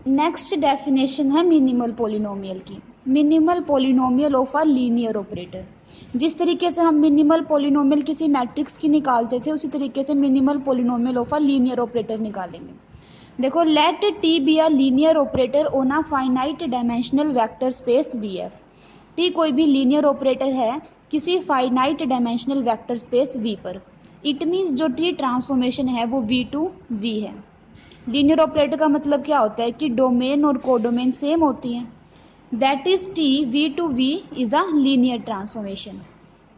Next definition है minimal polynomial की। Minimal polynomial of a linear operator. जिस तरीके से हम मिनिमल पॉलिनोमियल किसी मैट्रिक्स की निकालते थे उसी तरीके से minimal polynomial of a linear operator निकालेंगे। देखो, let T be a linear operator on a finite dimensional vector space V F. T कोई भी लीनियर ऑपरेटर है किसी finite dimensional vector space V पर। इट मीन्स जो टी ट्रांसफॉर्मेशन है वो वी टू वी है। लीनियर ऑपरेटर का मतलब क्या होता है कि डोमेन और कोडोमेन सेम होती हैं। That is T V to V is a linear transformation.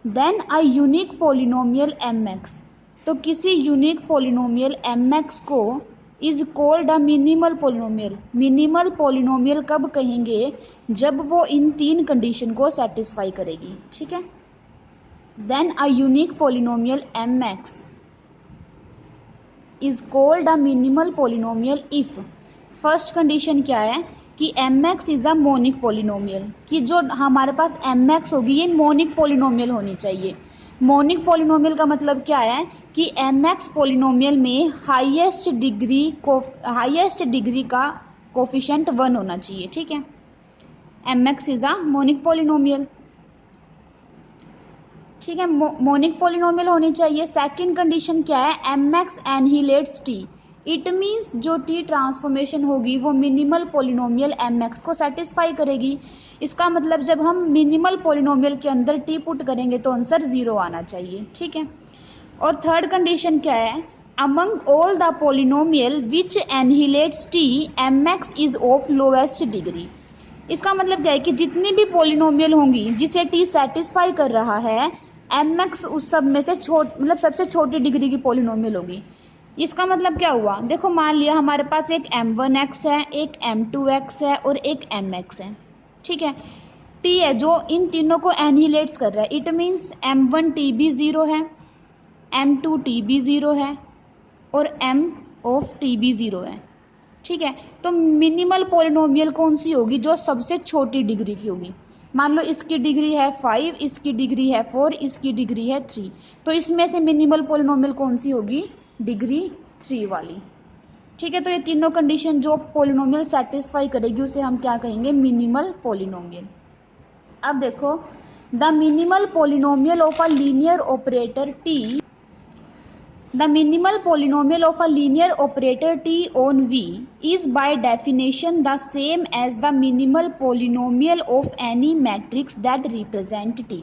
Then a unique polynomial M X. तो किसी यूनिक पोलिनोमियल एम एक्स को is called a minimal polynomial. Minimal polynomial कब कहेंगे? जब वो इन तीन कंडीशन को सेटिस्फाई करेगी। ठीक है। Then a unique polynomial M X is called a minimal polynomial if. First condition क्या है कि M X is a monic polynomial, कि जो हमारे पास एम एक्स होगी ये मोनिक पोलिनोमियल होनी चाहिए। मोनिक पोलिनोमियल का मतलब क्या है कि एम एक्स पोलिनोमियल में हाईएस्ट डिग्री का कोफिशिएंट 1 होना चाहिए। ठीक है। M X is a monic polynomial. ठीक है, मोनिक पोलिनोमियल होनी चाहिए। सेकंड कंडीशन क्या है? M X annihilates T. It means जो टी ट्रांसफॉर्मेशन होगी वो मिनिमल पोलिनोमियल एम एक्स को सेटिस्फाई करेगी। इसका मतलब जब हम मिनिमल पोलिनोमियल के अंदर टी पुट करेंगे तो आंसर 0 आना चाहिए। ठीक है। और थर्ड कंडीशन क्या है? Among all the polynomial which annihilates T M X is of lowest degree. इसका मतलब क्या है कि जितनी भी पोलिनोमियल होंगी जिसे टी सेटिस्फाई कर रहा है, एम एक्स उस सब में से सबसे छोटी डिग्री की पोलिनोमियल होगी। इसका मतलब क्या हुआ? देखो, मान लिया हमारे पास एक m1x है, एक m2x है और एक mx है। ठीक है। टी है जो इन तीनों को एनहिलेट्स कर रहा है। इट मीन्स m1 टी भी 0 है, m2 टी भी 0 है और m ऑफ टी भी 0 है। ठीक है। तो मिनिमल पोलिनोमियल कौन सी होगी? जो सबसे छोटी डिग्री की होगी। मान लो इसकी डिग्री है 5, इसकी डिग्री है 4, इसकी डिग्री है 3। तो इसमें से मिनिमल पोलिनोमियल कौन सी होगी? डिग्री 3 वाली। ठीक है। तो ये तीनों कंडीशन जो पोलिनोमियल सेटिस्फाई करेगी उसे हम क्या कहेंगे? Minimal polynomial. अब देखो, the minimal polynomial of a linear operator T. The minimal polynomial of a linear operator t on V is by definition the same as the minimal polynomial of any matrix that represent t.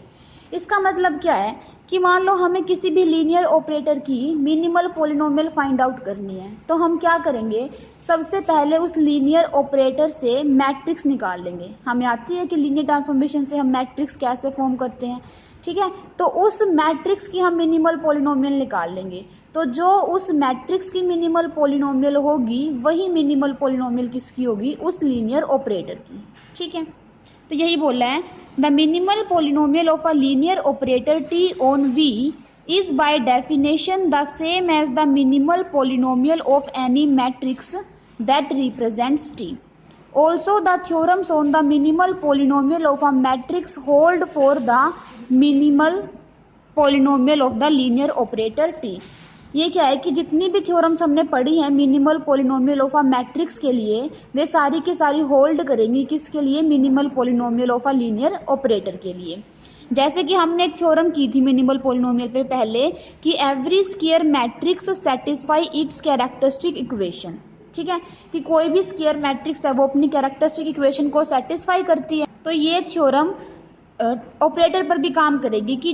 इसका मतलब क्या है कि मान लो हमें किसी भी linear operator की मिनिमल पोलिनोमियल फाइंड आउट करनी है तो हम क्या करेंगे? सबसे पहले उस लीनियर ऑपरेटर से मैट्रिक्स निकाल लेंगे। हमें आती है कि लीनियर ट्रांसफॉर्मेशन से हम मैट्रिक्स कैसे फॉर्म करते हैं। ठीक है। तो उस मैट्रिक्स की हम मिनिमल पोलिनोमियल निकाल लेंगे। तो जो उस मैट्रिक्स की मिनिमल पोलिनोमियल होगी वही मिनिमल पोलिनोमियल किसकी होगी? उस लीनियर ऑपरेटर की। ठीक है। तो यही बोला है, the minimal polynomial of a linear operator T on V is by definition the same as the minimal polynomial of any matrix that represents T. Also, the theorems on the minimal polynomial of a matrix hold for the minimal polynomial of the linear operator t. ये क्या है कि जितनी भी theorems हमने पढ़ी हैं minimal polynomial of a matrix के लिए वे सारी की सारी होल्ड करेंगी किसके लिए? Minimal polynomial of a linear operator के लिए। जैसे कि हमने एक थ्योरम की थी मिनिमल पोलिनोमियल पे पहले कि every square matrix satisfy it's characteristic equation. ठीक है, कि कोई भी स्क्वायर मैट्रिक्स है वो अपनी कैरेक्टरिस्टिक इक्वेशन को सेटिस्फाई करती है। तो ये थ्योरम ऑपरेटर पर भी काम करेगी कि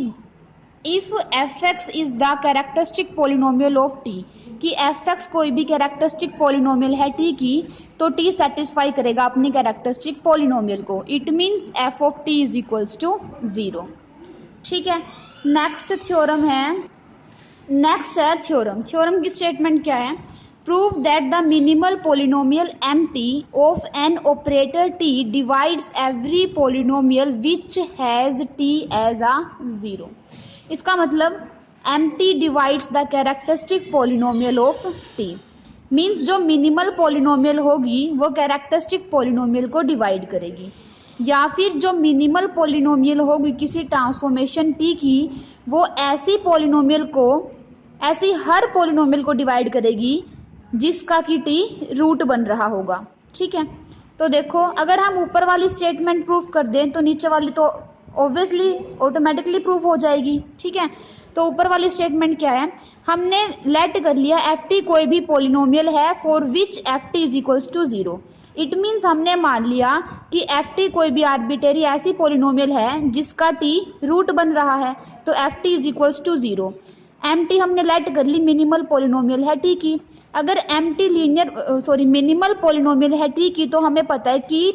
if F x is the characteristic polynomial of T, कि एफ एक्स कोई भी कैरेक्टरिस्टिक पोलिनोमियल है टी की तो टी सेटिस्फाई करेगा अपनी कैरेक्टरिस्टिक पोलिनोमियल को। It means F of T is equals to 0। ठीक है। नेक्स्ट है थ्योरम की स्टेटमेंट क्या है? Prove that the minimal polynomial mt of an operator t divides every polynomial which has t as a 0. इसका मतलब mt divides the characteristic polynomial of t. Means जो minimal polynomial होगी वो characteristic polynomial को divide करेगी, या फिर जो मिनिमल पोलिनोमियल होगी किसी ट्रांसफॉर्मेशन t की वो ऐसी हर पोलिनोमियल को डिवाइड करेगी जिसका कि टी रूट बन रहा होगा। ठीक है, तो देखो अगर हम ऊपर वाली स्टेटमेंट प्रूफ कर दें तो नीचे वाली तो ऑब्वियसली ऑटोमेटिकली प्रूफ हो जाएगी। ठीक है, तो ऊपर वाली स्टेटमेंट क्या है, हमने लेट कर लिया एफ टी कोई भी पोलिनोमियल है for which F T is equals to zero. It means हमने मान लिया कि एफ टी कोई भी आर्बिटेरी ऐसी पोलिनोमियल है जिसका टी रूट बन रहा है, तो F T is equals to zero. M T हमने लेट कर ली मिनिमल पोलिनोमियल है टी की। अगर एम टी मिनिमल पोलिनोमियल है टी की, तो हमें पता है कि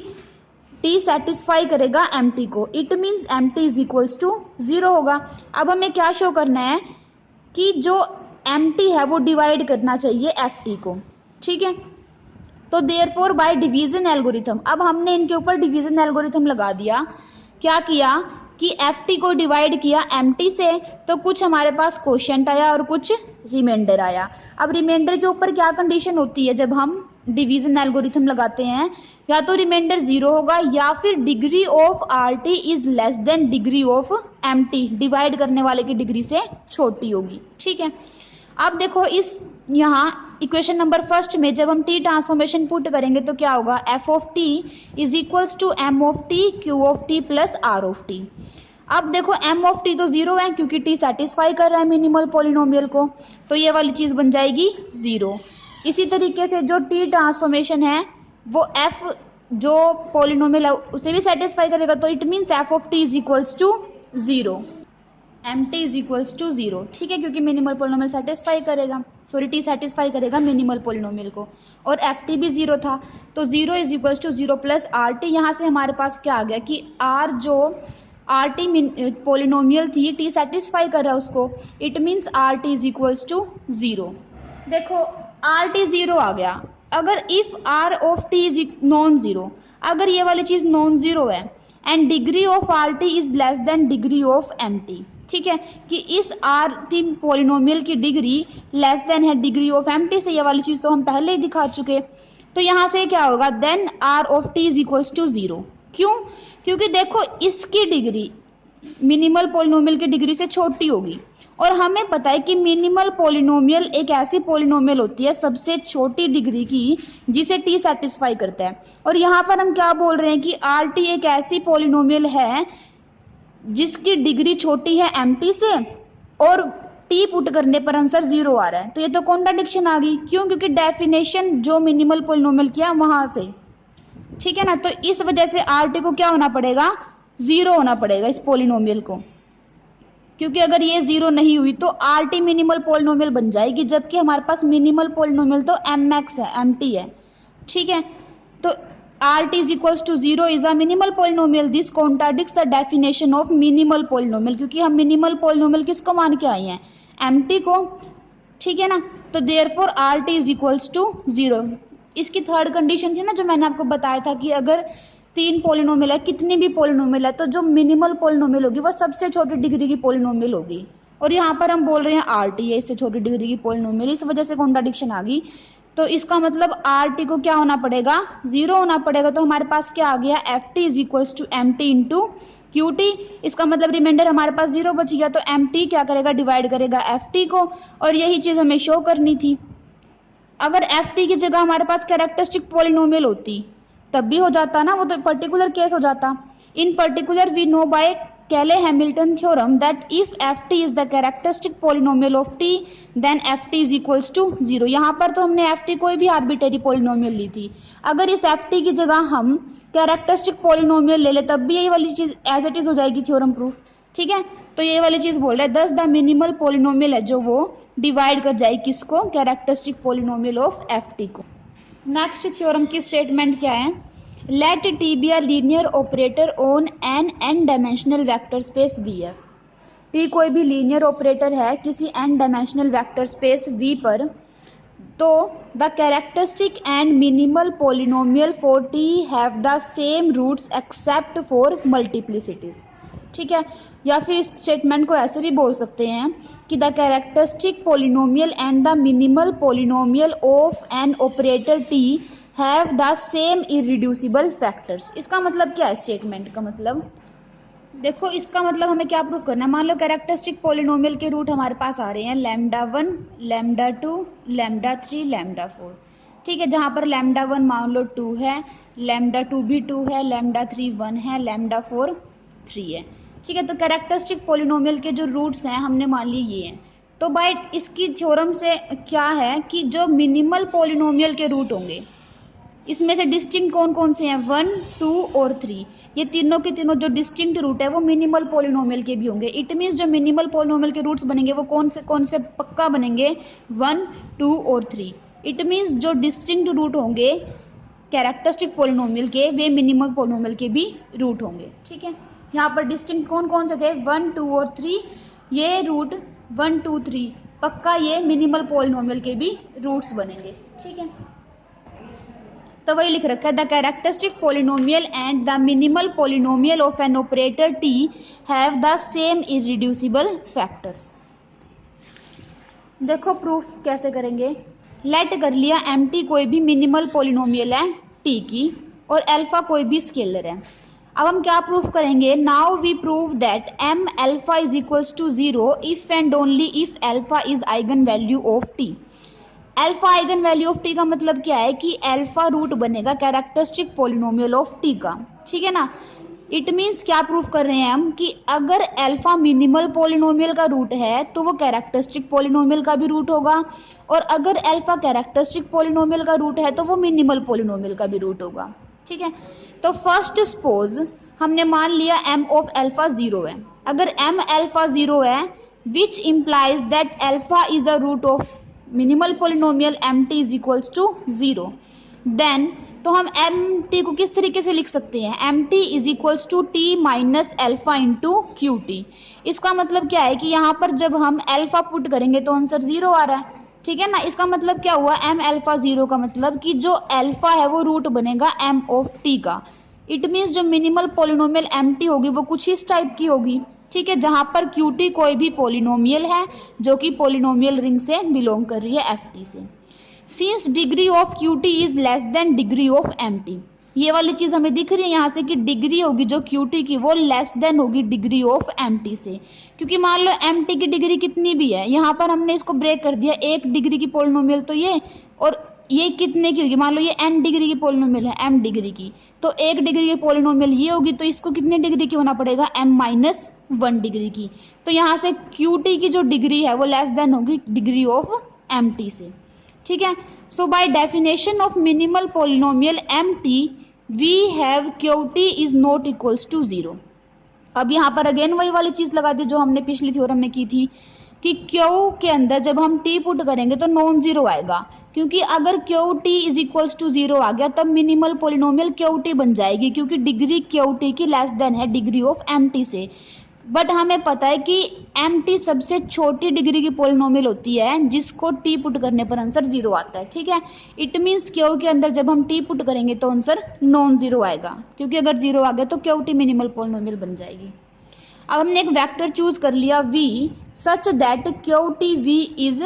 टी सेटिस्फाई करेगा एम टी को। It means M T is equals to zero होगा। अब हमें क्या शो करना है कि जो एम टी है वो डिवाइड करना चाहिए एफ टी को। ठीक है, तो देयरफॉर बाय डिवीजन एल्गोरिथम, अब हमने इनके ऊपर डिवीजन एल्गोरिथम लगा दिया। क्या किया कि एफ टी को डिवाइड किया एम टी से, तो कुछ हमारे पास क्वोशिएंट आया और कुछ रिमाइंडर आया। अब रिमाइंडर के ऊपर क्या कंडीशन होती है जब हम डिवीजन एल्गोरिथम लगाते हैं, या तो रिमाइंडर जीरो होगा या फिर degree of R T is less than degree of M T, divide करने वाले की डिग्री से छोटी होगी। ठीक है, अब देखो इस यहाँ इक्वेशन नंबर फर्स्ट में जब हम टी ट्रांसफॉर्मेशन पुट करेंगे तो क्या होगा, F of T is equals to M of T Q of T plus R of T. अब देखो एम ऑफ टी तो जीरो है क्योंकि टी सेटिस्फाई कर रहा है मिनिमल पोलिनोमियल को, तो ये वाली चीज बन जाएगी जीरो। इसी तरीके से जो टी ट्रांसफॉर्मेशन है वो एफ जो पोलिनोमियल है उसे भी सेटिस्फाई करेगा, तो it means F of T is equals to zero, M T is equals to zero. ठीक है, क्योंकि मिनिमल पोलिनोमियल सेटिस्फाई करेगा, टी सेटिस्फाई करेगा मिनिमल पोलिनोमियल को, और एफ टी भी जीरो था, तो zero is equals to zero plus R T. यहाँ से हमारे पास क्या आ गया कि आर जो आर टी पोलिनोमियल थी टी सेटिस्फाई कर रहा है उसको, it means R T is equals to zero. देखो आर टी जीरो आ गया। अगर if R of T is non zero, अगर ये वाली चीज नॉन जीरो है and degree of R T is less than degree of M टी, ठीक है, कि इस आर टी पोलिनोमियल की डिग्री लेस देन है डिग्री ऑफ एम टी से, ये वाली चीज तो हम पहले ही दिखा चुके, तो यहाँ से क्या होगा, then R of T is equals to zero. क्यों, क्योंकि देखो इसकी डिग्री मिनिमल पोलिनोमियल की डिग्री से छोटी होगी, और हमें पता है कि मिनिमल पोलिनोमियल एक ऐसी पोलिनोमियल होती है सबसे छोटी डिग्री की जिसे टी सेटिस्फाई करता है। और यहाँ पर हम क्या बोल रहे हैं कि आर टी एक ऐसी पोलिनोमियल है जिसकी डिग्री छोटी है एम टी से, और टी पुट करने पर आंसर जीरो आ रहा है, तो ये तो कॉन्ट्राडिक्शन आ गई। क्यों, क्योंकि डेफिनेशन जो मिनिमल पोलिनोमियल किया वहां से, ठीक है ना, तो इस वजह से आर टी को क्या होना पड़ेगा, जीरो होना पड़ेगा इस पोलिनोमियल को, क्योंकि अगर ये जीरो नहीं हुई तो आर टी मिनिमल पोलिनोमियल बन जाएगी, जबकि हमारे पास मिनिमल पोलिनोमियल तो एम एक्स है, एम टी है। ठीक है, तो R T is equals to zero is a minimal polynomial, this contradicts the definition of minimal polynomial, क्योंकि हम मिनिमल पोलिनोमियल किसको मान के आए हैं, एम टी को। ठीक है ना, तो therefore R T is equals to zero. इसकी थर्ड कंडीशन थी ना जो मैंने आपको बताया था कि अगर तीन पोलिनोमियल है, कितनी भी पोलिनोमियल है, तो जो मिनिमल पोलिनोमियल होगी वो सबसे छोटी डिग्री की पोलिनोमियल होगी, और यहाँ पर हम बोल रहे हैं आर टी है इससे छोटी डिग्री की पोलिनोमियल, इस वजह से कॉन्ट्राडिक्शन आ गई। तो इसका मतलब आर टी को क्या होना पड़ेगा, जीरो होना पड़ेगा। तो हमारे पास क्या आ गया, F T is equals to M T into Q T. इसका मतलब रिमाइंडर हमारे पास जीरो बच गया, तो एम टी क्या करेगा, डिवाइड करेगा एफ टी को, और यही चीज हमें शो करनी थी। अगर एफ टी की जगह हमारे पास कैरेक्टरिस्टिक पोलिनोमियल होती तब भी हो जाता ना, वो तो पर्टिकुलर केस हो जाता। In particular we know by Cayley-Hamilton theorem that if ft is the characteristic polynomial of t then ft is equals to zero. यहाँ पर तो हमने ft कोई भी आर्बिटरी पोलिनोमियल ली थी, अगर इस ft की जगह हम कैरेक्टरिस्टिक पोलिनोमियल ले ले तब भी यही वाली चीज एज इट इज हो जाएगी, थ्योरम प्रूफ। ठीक है, तो ये वाली चीज बोल रहा है दस द मिनिमल पोलिनोमियल है जो वो डिवाइड कर जाएगी किसको, कैरेक्टरिस्टिक पोलिनोमियल ऑफ ft को। नेक्स्ट थ्योरम की स्टेटमेंट क्या है, let T be a linear operator on an n-dimensional vector space VF। T कोई भी लीनियर ऑपरेटर है किसी n dimensional vector space V पर, तो the characteristic and minimal polynomial for T have the same roots except for multiplicities. ठीक है, या फिर इस स्टेटमेंट को ऐसे भी बोल सकते हैं कि the characteristic polynomial and the minimal polynomial of an operator T have the same irreducible factors. इसका मतलब क्या है, स्टेटमेंट का मतलब देखो, इसका मतलब हमें क्या प्रूफ करना है। मान लो कैरेक्टरिस्टिक पोलिनोमियल के रूट हमारे पास आ रहे हैं लैम्डा 1, लैम्डा 2, लैम्डा 3, लैम्डा 4। ठीक है, जहाँ पर लैम्डा 1 मान लो 2 है, लैम्डा 2 भी 2 है, लैम्डा 3 1 है, लैम्डा 4 3 है। ठीक है, तो कैरेक्टरिस्टिक पॉलिनोमियल के जो रूट्स हैं हमने मान लिए ये हैं। तो बाय इसकी थ्योरम से क्या है कि जो मिनिमल पॉलिनोमियल के रूट होंगे इसमें से डिस्टिंक्ट कौन कौन से हैं, 1 2 और 3, ये तीनों के तीनों जो डिस्टिंक्ट रूट है वो मिनिमल पॉलिनोमियल के भी होंगे। इट मीन्स जो मिनिमल पॉलिनोमियल के रूट्स बनेंगे वो कौन से पक्का बनेंगे, 1 2 और 3। इट मीन्स जो डिस्टिंक्ट रूट होंगे कैरेक्टरिस्टिक पॉलिनोमियल के वे मिनिमल पॉलिनोमियल के भी रूट होंगे। ठीक है, यहाँ पर डिस्टिंक्ट कौन कौन से थे, 1 2 और 3, ये रूट 1 2 3 पक्का ये मिनिमल पॉलिनोमियल के भी रूट्स बनेंगे। ठीक है, तो वही लिख रखा है, the characteristic polynomial and the minimal polynomial of N operator T have the same irreducible factors. देखो प्रूफ कैसे करेंगे, लेट कर लिया एम टी कोई भी मिनिमल पॉलिनोमियल है टी की और अल्फा कोई भी स्केलर है। अब हम क्या प्रूफ करेंगे, now we prove that M alpha is equals to 0 if and only if alpha is eigen value of T. Alpha eigen value of T का मतलब क्या है कि अल्फा रूट बनेगा कैरेक्टरिस्टिक पॉलिनोमियल ऑफ टी का। ठीक है ना, इट मीन्स क्या प्रूफ कर रहे हैं हम कि अगर अल्फा मिनिमल पॉलिनोमियल का रूट है तो वो कैरेक्टरिस्टिक पॉलिनोमियल का भी रूट होगा, और अगर अल्फा कैरेक्टरिस्टिक पॉलिनोमियल का रूट है तो वो मिनिमल पॉलिनोमियल का भी रूट होगा। ठीक है, तो फर्स्ट सपोज हमने मान लिया एम ऑफ अल्फा 0 है। अगर एम अल्फा 0 है which implies that alpha is a root of minimal polynomial M T is equals to 0, then तो हम एम टी को किस तरीके से लिख सकते हैं, M T is equals to T minus alpha into Q T. इसका मतलब क्या है कि यहाँ पर जब हम एल्फा पुट करेंगे तो आंसर 0 आ रहा है। ठीक है ना, इसका मतलब क्या हुआ, एम एल्फा 0 का मतलब कि जो एल्फा है वो रूट बनेगा एम ऑफ टी का। इट मीन्स जो मिनिमल पॉलिनोमियल एम टी होगी वो कुछ इस टाइप की होगी। ठीक है, जहां पर क्यू टी कोई भी पॉलिनोमियल है जो कि पॉलिनोमियल रिंग से बिलोंग कर रही है एफ टी से। Since degree of Q T is less than degree of M T, ये वाली चीज हमें दिख रही है यहाँ से कि डिग्री होगी जो क्यू टी की वो लेस देन होगी डिग्री ऑफ एम टी से। क्योंकि मान लो एम टी की डिग्री कितनी भी है, यहाँ पर हमने इसको ब्रेक कर दिया, 1 डिग्री की पॉलिनोमियल तो ये, और ये कितने की होगी, मान लो ये n डिग्री की पॉलिनोमियल है m डिग्री की, तो 1 डिग्री की पॉलिनोमियल ये होगी, तो इसको कितने डिग्री की होना पड़ेगा, m माइनस 1 डिग्री की। तो यहाँ से QT की जो डिग्री है वो लेस देन होगी डिग्री ऑफ MT से। ठीक है, so by definition of minimal polynomial MT we have QT is not equals to 0। अब यहाँ पर अगेन वही वाली चीज लगा दी जो हमने पिछली थ्योरम में की थी कि Q के अंदर जब हम T पुट करेंगे तो नॉन जीरो आएगा, क्योंकि अगर QT इज इक्वल्स टू 0 आ गया तब मिनिमल पॉलिनोमियल QT बन जाएगी, क्योंकि डिग्री QT की लेस देन है डिग्री ऑफ MT से। बट हमें पता है कि MT सबसे छोटी डिग्री की पॉलिनोमियल होती है जिसको T पुट करने पर आंसर 0 आता है। ठीक है, इट मीन्स Q के अंदर जब हम T पुट करेंगे तो आंसर नॉन जीरो आएगा, क्योंकि अगर 0 आ गया तो QT मिनिमल पॉलिनोमियल बन जाएगी। अब हमने एक वेक्टर चूज कर लिया v such that QT v is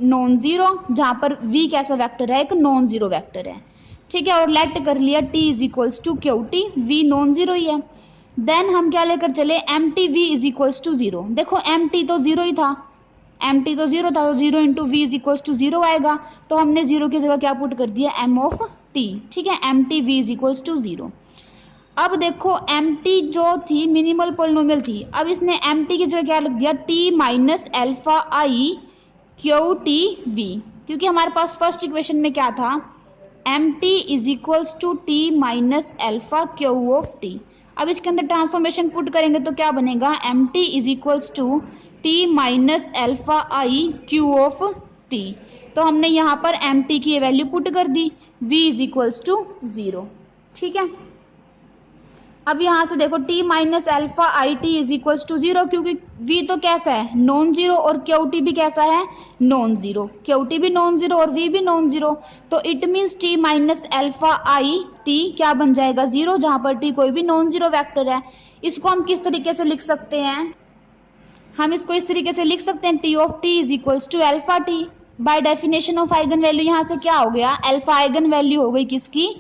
non zero, जहां पर v कैसा वेक्टर है, एक नॉन जीरो वेक्टर है। ठीक है, और लेट कर लिया t is equals to QT, v non zero ही है। देन हम क्या लेकर चले, MT v is equals to 0। देखो MT तो 0 ही था, MT तो 0 था, तो 0 into V is equals to 0 आएगा, तो हमने 0 की जगह क्या पुट कर दिया, m ऑफ t। ठीक है, MT v is equals to 0। अब देखो MT जो थी मिनिमल पॉलिनोमियल थी, अब इसने MT की जगह क्या लिख दिया, T माइनस एल्फा आई QT v, क्योंकि हमारे पास फर्स्ट इक्वेशन में क्या था, MT is equals to T minus alpha Q of T। अब इसके अंदर ट्रांसफॉर्मेशन पुट करेंगे तो क्या बनेगा, MT is equals to T minus alpha I Q of T। तो हमने यहाँ पर MT की वैल्यू पुट कर दी, v इज इक्वल्स टू 0। ठीक है, अब यहाँ से देखो T minus alpha I T is equals to 0, क्योंकि v तो कैसा है, नॉन जीरो, और QT भी कैसा है, नॉन जीरो। QT भी नॉन जीरो और v भी नॉन जीरो, तो it means T minus alpha I T क्या बन जाएगा, 0, जहां पर T कोई भी नॉन जीरो वेक्टर है। इसको हम किस तरीके से लिख सकते हैं, हम इसको इस तरीके से लिख सकते हैं, T of T is equals to alpha T. By definition of eigen value यहाँ से क्या हो गया, एल्फा आइगन वैल्यू हो गई किसकी,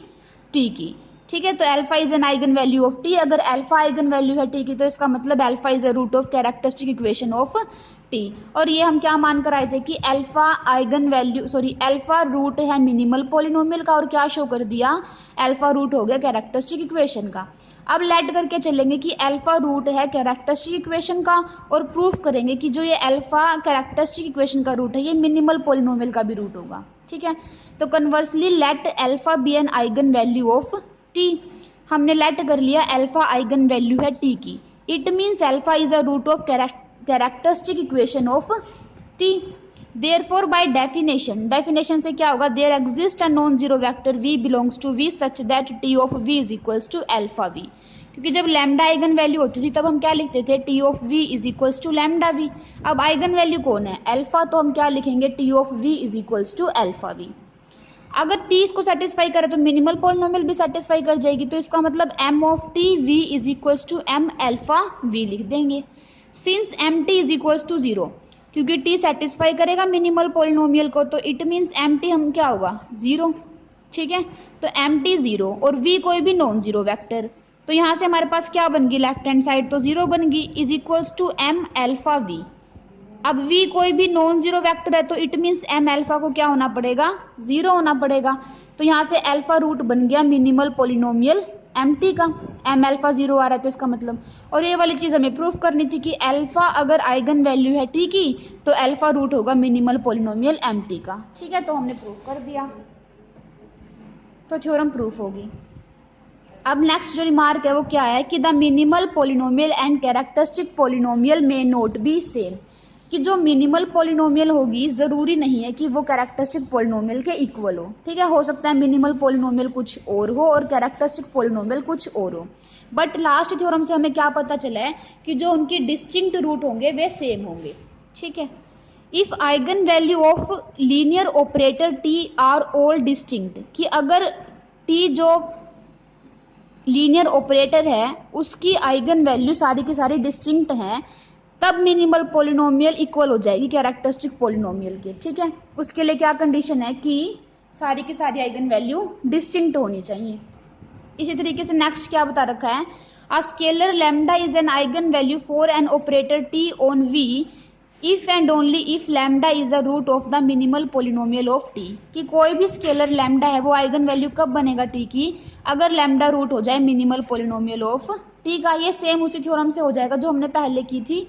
T की। ठीक है, तो alpha is an eigen value of T। अगर अल्फा आइगन वैल्यू है T की तो इसका मतलब alpha is a root of characteristic equation of T. और ये हम क्या मान कर आए थे कि alpha eigen value alpha root है मिनिमल पॉलिनोमियल का, और क्या शो कर दिया, अल्फा रूट हो गया कैरेक्टरिस्टिक इक्वेशन का। अब लेट करके चलेंगे कि अल्फा रूट है कैरेक्टरिस्टिक इक्वेशन का, और प्रूफ करेंगे कि जो ये अल्फा कैरेक्टरिस्टिक इक्वेशन का रूट है ये मिनिमल पॉलिनोमियल का भी रूट होगा। ठीक है, तो conversely let alpha be an eigen value of T. हमने लेट कर लिया अल्फा आइगन वैल्यू है टी की। It means alpha is a root of characteristic equation of T. Therefore by definition से क्या होगा, there exist a non zero vector v belongs to v such that t of v is equals to alpha v। क्योंकि जब lambda eigen value होती थी तब हम क्या लिखते थे, t of v is equals to lambda v। अब आइगन वैल्यू कौन है, अल्फा, तो हम क्या लिखेंगे, t of v is equals to alpha v। अगर t इसको सेटिस्फाई करे तो मिनिमल पॉलिनोमियल भी सेटिस्फाई कर जाएगी, तो इसका मतलब m of t v is equals to m alpha v लिख देंगे। Since m t is equals to 0, क्योंकि t सेटिस्फाई करेगा मिनिमल पॉलिनोमियल को, तो इट मीन्स एम टी हम क्या होगा, 0। ठीक है, तो एम टी 0 और v कोई भी नॉन जीरो वेक्टर, तो यहाँ से हमारे पास क्या बन गई, लेफ्ट हैंड साइड तो 0 बन गई, is equals to m alpha v। अब v कोई भी नॉन जीरो वेक्टर है, तो इट मीन्स m अल्फा को क्या होना पड़ेगा, 0 होना पड़ेगा। तो यहाँ से अल्फा रूट बन गया मिनिमल पॉलिनोमियल एम टी का, एम अल्फा 0 आ रहा है तो इसका मतलब। और ये वाली चीज़ हमें प्रूफ करनी थी कि अल्फा अगर आइगन वैल्यू है टी की तो अल्फा रूट होगा मिनिमल पॉलिनोमियल एम टी का। ठीक है, तो हमने प्रूफ कर दिया, तो थ्योरम प्रूफ होगी। अब नेक्स्ट जो रिमार्क है वो क्या है कि the minimal polynomial and characteristic polynomial may not be same, कि जो मिनिमल पॉलिनोमियल होगी ज़रूरी नहीं है कि वो कैरेक्टरिस्टिक पॉलिनोमियल के इक्वल हो। ठीक है, हो सकता है मिनिमल पॉलिनोमियल कुछ और हो और कैरेक्टरिस्टिक पॉलिनोमियल कुछ और हो, बट लास्ट थ्योरम से हमें क्या पता चला है कि जो उनके डिस्टिंक्ट रूट होंगे वे सेम होंगे। ठीक है, if eigen value of linear operator T R all distinct, कि अगर टी जो लीनियर ऑपरेटर है उसकी आइगन वैल्यू सारी की सारी डिस्टिंक्ट हैं, तब मिनिमल पॉलिनोमियल इक्वल हो जाएगी कैरेक्टरिस्टिक पॉलिनोमियल के। ठीक है, उसके लिए क्या कंडीशन है कि सारी की सारी आइगन वैल्यू डिस्टिंक्ट होनी चाहिए। इसी तरीके से नेक्स्ट क्या बता रखा है, a scalar lambda is an eigen value for an operator T on V if and only if lambda is a root of the minimal polynomial of T, कि कोई भी स्केलर लैम्डा है वो आइगन वैल्यू कब बनेगा T की, अगर lambda root हो जाए मिनिमल पॉलिनोमियल ऑफ टी का। ये सेम उसी थ्योरम से हो जाएगा जो हमने पहले की थी,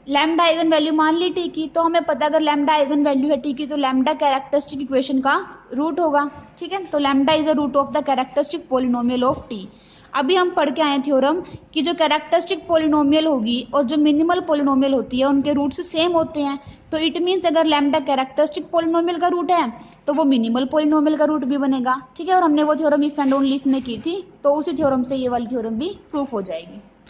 लैम्डा आइगन वैल्यू मान ली टी की, तो हमें पता है अगर लैम्डा आइगन वैल्यू है टी की तो लैम्डा कैरेक्टरिस्टिक इक्वेशन का रूट होगा। ठीक है, तो lambda is a root of the characteristic polynomial of T. अभी हम पढ़ के आए थ्योरम कि जो कैरेक्टरिस्टिक पॉलिनोमियल होगी और जो मिनिमल पॉलिनोमियल होती है उनके रूट्स सेम होते हैं, तो इट मीन्स अगर लैम्डा कैरेक्टरिस्टिक पॉलिनोमियल का रूट है तो वो मिनिमल पॉलिनोमियल का रूट भी बनेगा। ठीक है, और हमने वो theorem if and only if में की थी, तो उसी थ्योरम से ये वाली थ्योरम भी प्रूफ हो जाएगी।